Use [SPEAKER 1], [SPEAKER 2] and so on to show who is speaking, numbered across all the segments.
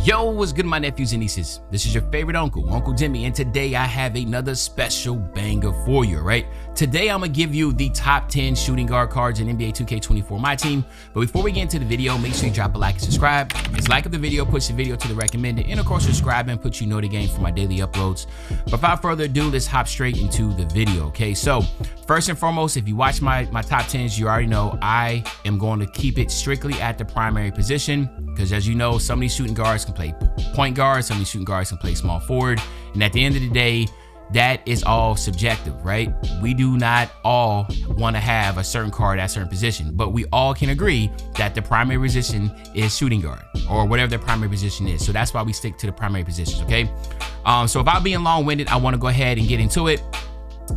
[SPEAKER 1] Yo, what's good, my nephews and nieces? This is your favorite uncle, Uncle Demi, and today I have another special banger for you, right? Today I'm gonna give you the top 10 shooting guard cards in NBA 2K24 My Team. But before we get into the video, make sure you drop a like and subscribe. It's like of the video, push the video to the recommended, and of course subscribe and put you know the game for my daily uploads. But without further ado, let's hop straight into the video, okay? So first and foremost, if you watch my top 10s, you already know I am going to keep it strictly at the primary position, because as you know, some of these shooting guards can play point guard, some of these shooting guards can play small forward, and at the end of the day, that is all subjective, right? We do not all want to have a certain card at a certain position, but we all can agree that the primary position is shooting guard, or whatever their primary position is. So that's why we stick to the primary positions, okay? So without being long-winded, I want to go ahead and get into it.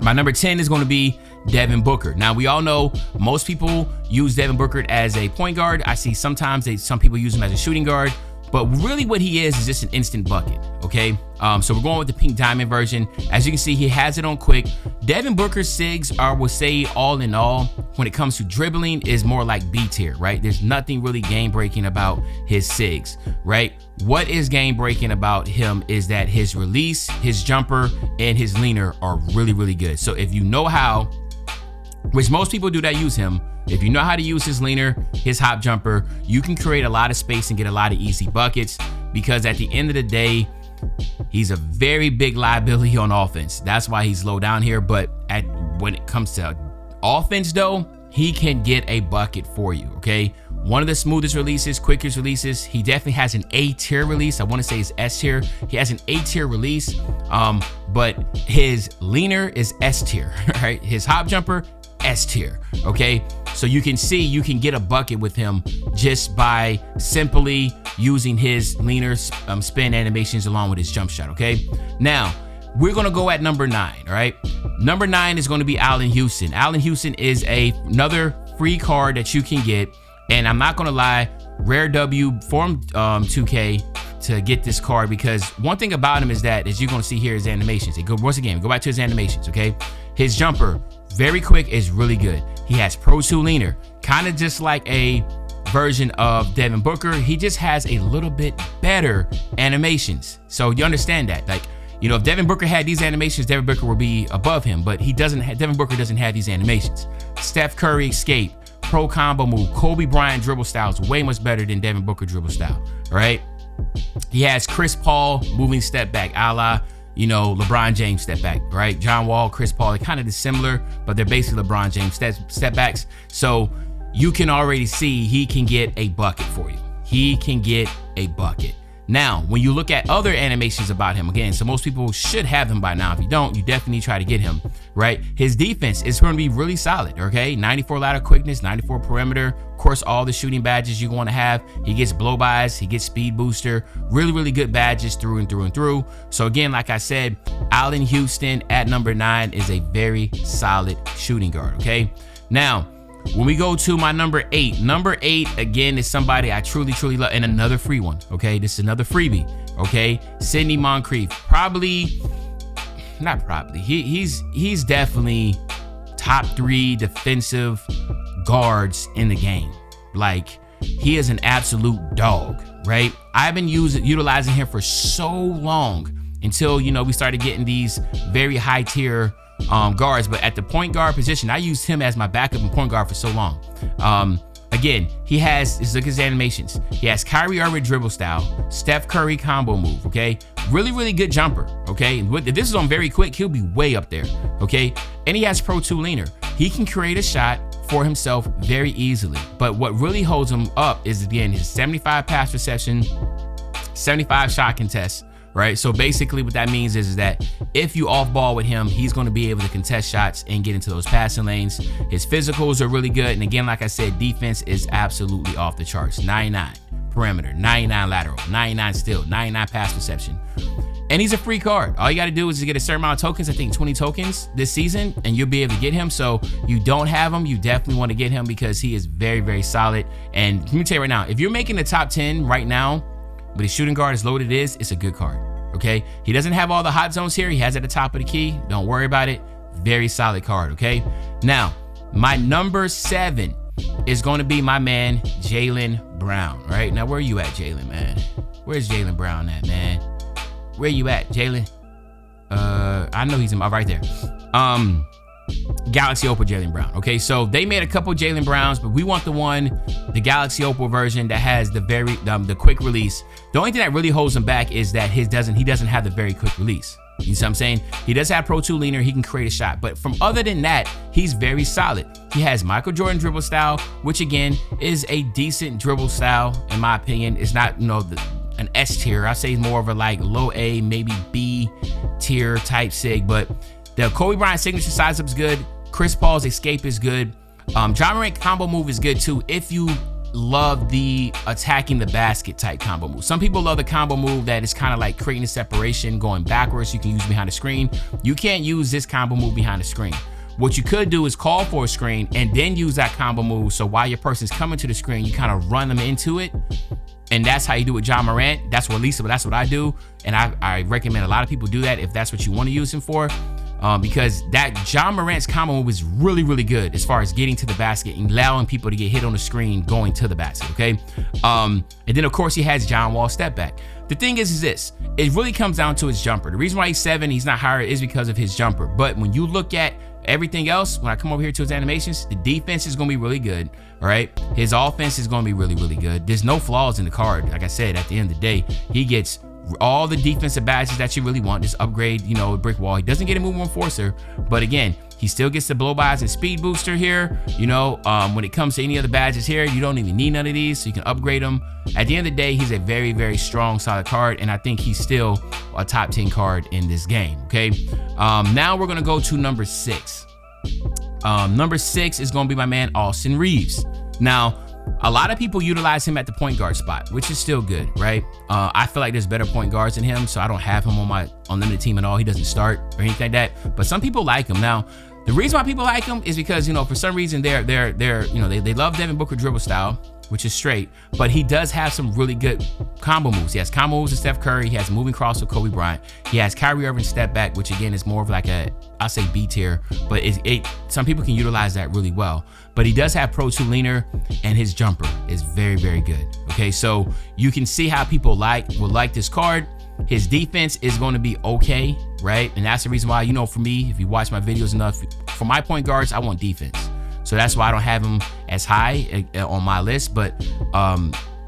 [SPEAKER 1] My number 10 is going to be Devin Booker. Now, we all know most people use Devin Booker as a point guard. I see sometimes some people use him as a shooting guard, but really what he is just an instant bucket, okay? So we're going with the pink diamond version. As you can see, he has it on quick. Devin Booker's SIGs are, we'll say, all in all, when it comes to dribbling, is more like B tier, right? There's nothing really game-breaking about his SIGs, right? What is game-breaking about him is that his release, his jumper, and his leaner are really, really good. So if you know how, which most people do that use him, if you know how to use his leaner, his hop jumper, you can create a lot of space and get a lot of easy buckets, because at the end of the day, he's a very big liability on offense. That's why he's low down here. But when it comes to offense though, he can get a bucket for you, okay? One of the smoothest releases, quickest releases. He definitely has an A tier release. I want to say it's S tier. He has an A tier release, but his leaner is S tier, right? His hop jumper, S tier, okay? So you can see you can get a bucket with him just by simply using his leaner spin animations along with his jump shot, okay? Now, we're gonna go at number 9, all right? Number 9 is gonna be Allen Houston. Allen Houston is another free card that you can get, and I'm not gonna lie, Rare W form 2K to get this card, because one thing about him is that, as you're gonna see here, his animations. Once again, go back to his animations, okay? His jumper, very quick, is really good. He has Pro 2 leaner, kind of just like a version of Devin Booker. He just has a little bit better animations. So you understand that, like, you know, if Devin Booker had these animations, Devin Booker would be above him, but he doesn't have, Devin Booker doesn't have these animations. Steph Curry escape, pro combo move, Kobe Bryant dribble style is way much better than Devin Booker dribble style, right? He has Chris Paul moving step back, a la, you know, LeBron James step back, right? John Wall, Chris Paul, they're kind of similar, but they're basically LeBron James step backs. So you can already see he can get a bucket for you. He can get a bucket. Now, when you look at other animations about him, again, so most people should have him by now. If you don't, you definitely try to get him, right? His defense is going to be really solid, okay? 94 lateral quickness, 94 perimeter. Of course, all the shooting badges you're going to have. He gets blow-bys, he gets speed booster. Really, really good badges through and through and through. So again, like I said, Allen Houston at number 9 is a very solid shooting guard, okay? Now, when we go to my number 8, again, is somebody I truly, truly love, and another free one, okay? This is another freebie, okay? Sidney Moncrief, he's definitely top 3 defensive guards in the game. Like, he is an absolute dog, right? I've been utilizing him for so long until, you know, we started getting these very high tier guards, but at the point guard position, I used him as my backup and point guard for so long. Again, he has, look at his animations. He has Kyrie Irving dribble style, Steph Curry combo move, okay? Really, really good jumper, okay? If this is on very quick, he'll be way up there, okay? And he has Pro 2 leaner. He can create a shot for himself very easily, but what really holds him up is, again, his 75 pass reception, 75 shot contest, right? So basically what that means is that if you off ball with him, he's going to be able to contest shots and get into those passing lanes. His physicals are really good. And again, like I said, defense is absolutely off the charts. 99 perimeter, 99 lateral, 99 steal, 99 pass reception. And he's a free card. All you got to do is get a certain amount of tokens, I think 20 tokens this season, and you'll be able to get him. So you don't have him, you definitely want to get him, because he is very, very solid. And let me tell you right now, if you're making the top 10 right now, but his shooting guard as loaded is, it's a good card, okay? He doesn't have all the hot zones here. He has it at the top of the key. Don't worry about it. Very solid card, okay? Now, my number 7 is going to be my man, Jaylen Brown, right? Now, where are you at, Jaylen, man? Where's Jaylen Brown at, man? Where you at, Jaylen? I know he's in right there. Galaxy Opal Jaylen Brown. Okay, so they made a couple Jaylen Browns, but we want the Galaxy Opal version that has the quick release. The only thing that really holds him back is that he doesn't have the very quick release. You see what I'm saying? He does have Pro 2 leaner. He can create a shot. But from other than that, he's very solid. He has Michael Jordan dribble style, which again is a decent dribble style, in my opinion. It's not, an S tier. I say more of a like low A, maybe B tier type sig. But the Kobe Bryant signature size up is good. Chris Paul's escape is good. Ja Morant combo move is good too if you love the attacking the basket type combo move. Some people love the combo move that is kind of like creating a separation, going backwards. You can use behind the screen. You can't use this combo move behind the screen. What you could do is call for a screen and then use that combo move. So while your person's coming to the screen, you kind of run them into it. And that's how you do it with Ja Morant. That's what I do. And I recommend a lot of people do that if that's what you want to use him for. Because that Ja Morant's combo move is really, really good as far as getting to the basket and allowing people to get hit on the screen going to the basket, okay? And then, of course, he has John Wall step back. The thing is this. It really comes down to his jumper. The reason why he's 7, he's not higher, is because of his jumper. But when you look at everything else, when I come over here to his animations, the defense is going to be really good, all right? His offense is going to be really, really good. There's no flaws in the card. Like I said, at the end of the day, he gets all the defensive badges that you really want. Just upgrade, brick wall. He doesn't get a move enforcer, but again, he still gets the blow bys and speed booster here. When it comes to any other badges here, you don't even need none of these, so you can upgrade them. At the end of the day, he's a very, very strong, solid card, and I think he's still a top 10 card in this game, okay? Now we're gonna go to number 6. Number 6 is gonna be my man, Austin Reeves. Now, a lot of people utilize him at the point guard spot, which is still good, right? I feel like there's better point guards than him, so I don't have him on my unlimited team at all. He doesn't start or anything like that, but some people like him. Now, the reason why people like him is because, for some reason they love Devin Booker dribble style, which is straight, but he does have some really good combo moves. He has combo moves with Steph Curry. He has moving cross with Kobe Bryant. He has Kyrie Irving step back, which again is more of like I'll say B tier, but some people can utilize that really well. But he does have Pro 2 leaner, and his jumper is very, very good. Okay, so you can see how people will like this card. His defense is going to be okay, right? And that's the reason why, for me, if you watch my videos enough, for my point guards, I want defense. So that's why I don't have him as high on my list. But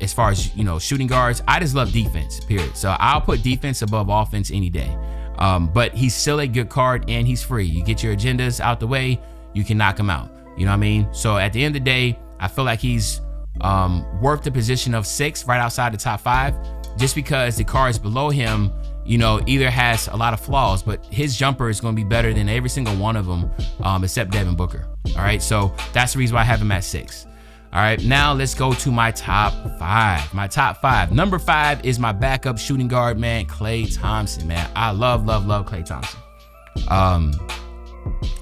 [SPEAKER 1] as far as, shooting guards, I just love defense, period. So I'll put defense above offense any day. But he's still a good card, and he's free. You get your agendas out the way, you can knock him out. You know what I mean? So at the end of the day, I feel like he's worth the position of 6, right outside the top 5, just because the cards below him, either has a lot of flaws, but his jumper is going to be better than every single one of them, except Devin Booker. All right, so that's the reason why I have him at 6. All right, now let's go to my top 5. My top 5. Number 5 is my backup shooting guard, man, Klay Thompson, man. I love Klay Thompson.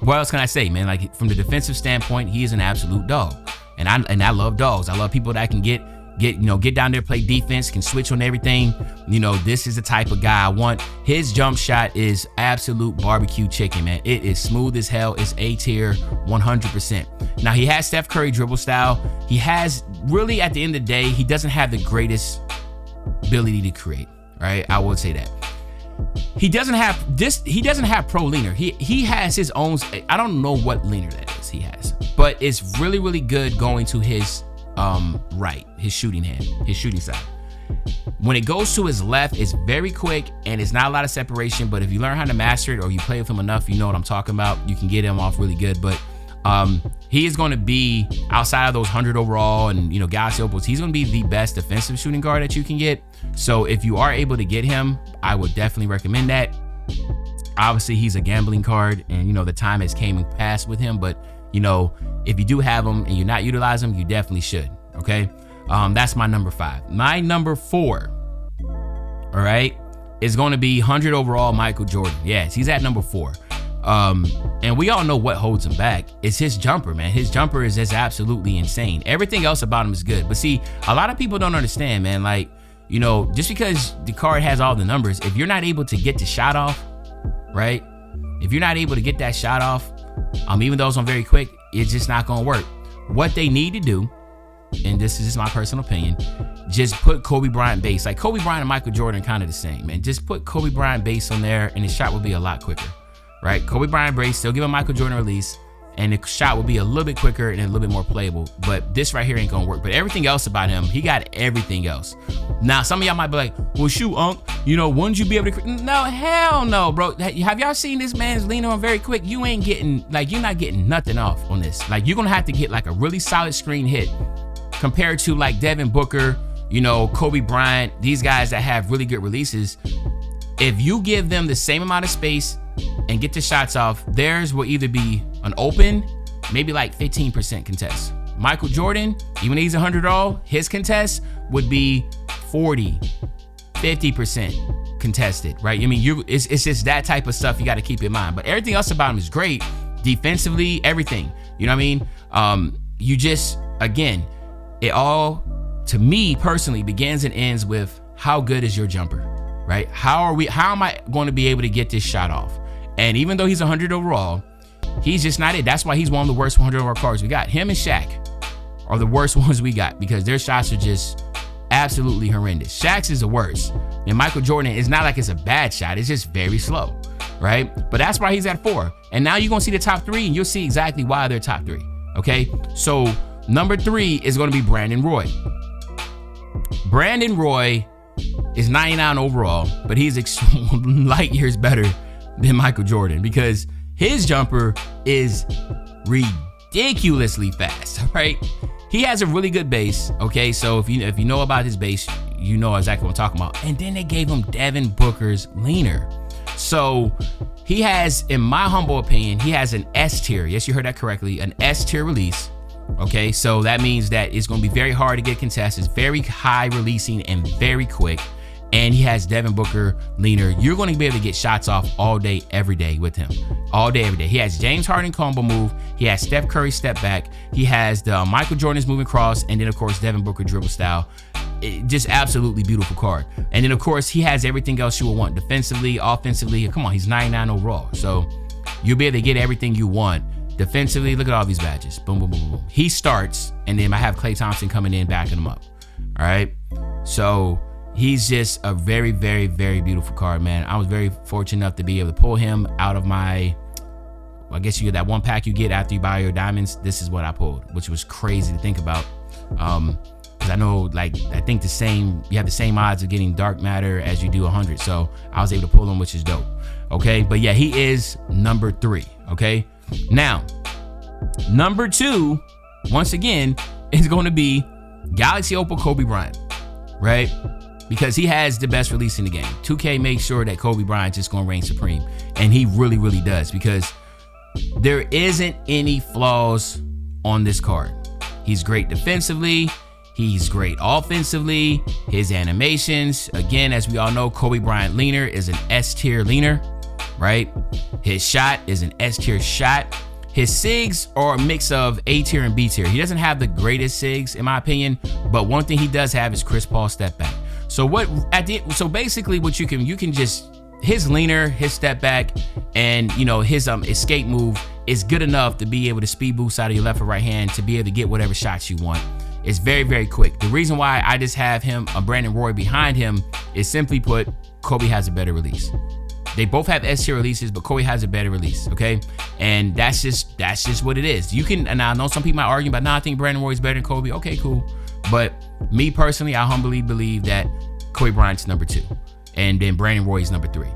[SPEAKER 1] What else can I say, man? Like, from the defensive standpoint, he is an absolute dog, and I love dogs. I love people that can get down there, play defense, can switch on everything. This is the type of guy I want. His jump shot is absolute barbecue chicken, man. It is smooth as hell. It's A tier, 100%. Now, he has Steph Curry dribble style. He has, really, at the end of the day, he doesn't have the greatest ability to create, right? I would say that. He doesn't have this. He doesn't have pro leaner. He has his own. I don't know what leaner that is he has, but it's really, really good going to his right, his shooting hand, his shooting side. When it goes to his left, it's very quick and it's not a lot of separation. But if you learn how to master it, or you play with him enough, you know what I'm talking about. You can get him off really good. But he is going to be, outside of those 100 overall and Galaxy Opals, he's going to be the best defensive shooting guard that you can get. So if you are able to get him, I would definitely recommend that. Obviously, he's a gambling card, and the time has came and passed with him. But if you do have him and you're not utilizing him, you definitely should. Okay, that's my number 5. My number 4, all right, is going to be 100 overall Michael Jordan. Yes, he's at number 4. And we all know what holds him back. It's his jumper, man. His jumper is just absolutely insane. Everything else about him is good. But see, a lot of people don't understand, man. Like, just because the card has all the numbers, if you're not able to get the shot off, right? If you're not able to get that shot off, even though it's on very quick, it's just not going to work. What they need to do and this is just my personal opinion, just put Kobe Bryant base. Like Kobe Bryant and Michael Jordan kind of the same, man. Just put Kobe Bryant base on there and the shot will be a lot quicker, right? Kobe Bryant base, still give a Michael Jordan release, and the shot will be a little bit quicker and a little bit more playable. But this right here ain't gonna work. But everything else about him, he got everything else. Now, some of y'all might be like, well, shoot, wouldn't you be able to? No, hell no, bro. Have y'all seen this man's lean on very quick? You ain't getting, you're not getting nothing off on this. Like, you're gonna have to get like a really solid screen hit compared to like Devin Booker, Kobe Bryant, these guys that have really good releases. If you give them the same amount of space and get the shots off, theirs will either be an open, maybe like 15% contest. Michael Jordan, even though he's 100 all, his contest would be 40, 50% contested, right? I mean, it's just that type of stuff you got to keep in mind. But everything else about him is great. Defensively, everything. You know what I mean? You just, again, it all, to me personally, begins and ends with how good is your jumper, right? How am I going to be able to get this shot off? And even though he's 100 overall, he's just not it. That's why he's one of the worst 100 overall cards we got. Him and Shaq are the worst ones we got because their shots are just absolutely horrendous. Shaq's is the worst. And Michael Jordan, it's not like it's a bad shot. It's just very slow, right? But that's why he's at 4. And now you're going to see the top 3 and you'll see exactly why they're top 3, okay? So number 3 is going to be Brandon Roy. Brandon Roy is 99 overall, but he's light years better than Michael Jordan because his jumper is ridiculously fast, right? He has a really good base, okay? So if you know about his base, you know exactly what I'm talking about. And then they gave him Devin Booker's leaner. So he has, in my humble opinion, he has an S tier. Yes, you heard that correctly, an S tier release. Okay, so that means that it's going to be very hard to get contested. It's very high releasing and very quick. And he has Devin Booker leaner. You're going to be able to get shots off all day, every day with him. All day, every day. He has James Harden combo move. He has Steph Curry step back. He has the Michael Jordan's moving cross. And then, of course, Devin Booker dribble style. Just absolutely beautiful card. And then, of course, he has everything else you will want. Defensively, offensively. Come on, he's 99 overall. So you'll be able to get everything you want. Defensively, look at all these badges. Boom, boom, boom, boom. He starts, and then I have Klay Thompson coming in, backing him up. All right? So he's just a very, very, very beautiful card, man. I was very fortunate enough to be able to pull him out of my, I guess you get that one pack you get after you buy your diamonds. This is what I pulled, which was crazy to think about. Because I know, I think you have the same odds of getting dark matter as you do 100. So I was able to pull him, which is dope. Okay? But yeah, he is number 3. Okay? Now, number 2, once again, is going to be Galaxy Opal Kobe Bryant, right? Because he has the best release in the game. 2K makes sure that Kobe Bryant just going to reign supreme. And he really, really does, because there isn't any flaws on this card. He's great defensively. He's great offensively. His animations, again, as we all know, Kobe Bryant leaner is an S tier leaner, right? His shot is an S tier shot. His SIGs are a mix of A tier and B tier. He doesn't have the greatest SIGs, in my opinion, but one thing he does have is Chris Paul step back. So basically what you can just, his leaner, his step back, and his escape move is good enough to be able to speed boost out of your left or right hand to be able to get whatever shots you want. It's very, very quick. The reason why I just have him, Brandon Roy behind him, is simply put, Kobe has a better release. They both have S tier releases, but Kobe has a better release, okay? And that's just what it is. And I know some people might argue about, I think Brandon Roy is better than Kobe. Okay, cool. But me personally, I humbly believe that Kobe Bryant's number 2, and then Brandon Roy is number 3.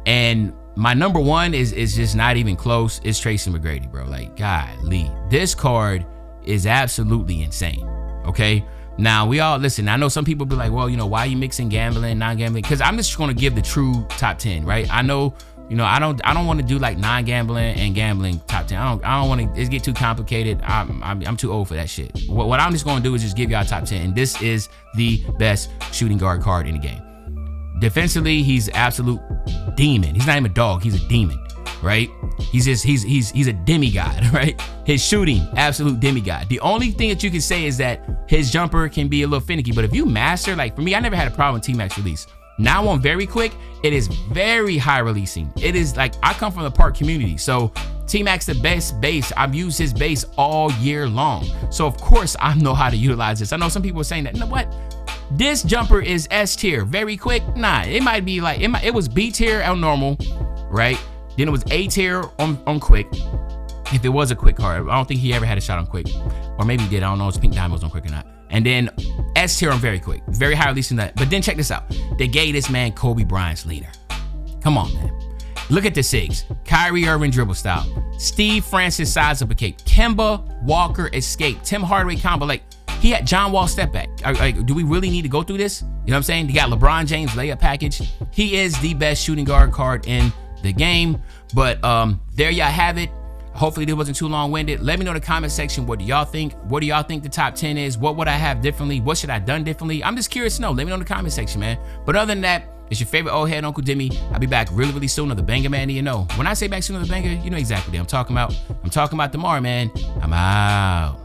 [SPEAKER 1] And my number 1 is just not even close. It's Tracy McGrady, bro. Golly, this card is absolutely insane, okay? Now, we all, listen, I know some people be like, well, why are you mixing gambling, non-gambling? Because I'm just going to give the true top 10, right? I know, I don't want to do non-gambling and gambling top 10. I don't want to, it get too complicated. I'm too old for that shit. What I'm just going to do is just give y'all top 10. And this is the best shooting guard card in the game. Defensively, he's absolute demon. He's not even a dog. He's a demon, right? He's a demigod, right? His shooting, absolute demigod. The only thing that you can say is that his jumper can be a little finicky, but if you master, for me, I never had a problem with T-Max release. Now on very quick, it is very high releasing. It is like, I come from the park community, so T-Mac's the best base. I've used his base all year long. So of course I know how to utilize this. I know some people are saying that, you know what? This jumper is S tier, very quick. Nah, it might be like, it was B tier on normal, right? Then it was A tier on quick. If it was a quick card, I don't think he ever had a shot on quick. Or maybe he did, I don't know if Pink Diamond was on quick or not. And then S tier on very quick, very high releasing that. But then check this out. They gave this man Kobe Bryant's leader. Come on, man. Look at the SIGs. Kyrie Irving dribble style. Steve Francis size up a cape. Kemba Walker escape. Tim Hardaway combo. Like, he had John Wall step back. Like, do we really need to go through this? You know what I'm saying? He got LeBron James layup package. He is the best shooting guard card in the game. But there y'all have it. Hopefully this wasn't too long-winded. Let me know in the comment section, what do y'all think? What do y'all think the top 10 is? What would I have differently? What should I have done differently? I'm just curious to know. Let me know in the comment section, man. But other than that, it's your favorite old head, Uncle Demi. I'll be back really, really soon on the Banger Man. You know, when I say back soon on the Banger, you know exactly what I'm talking about. I'm talking about tomorrow, man. I'm out.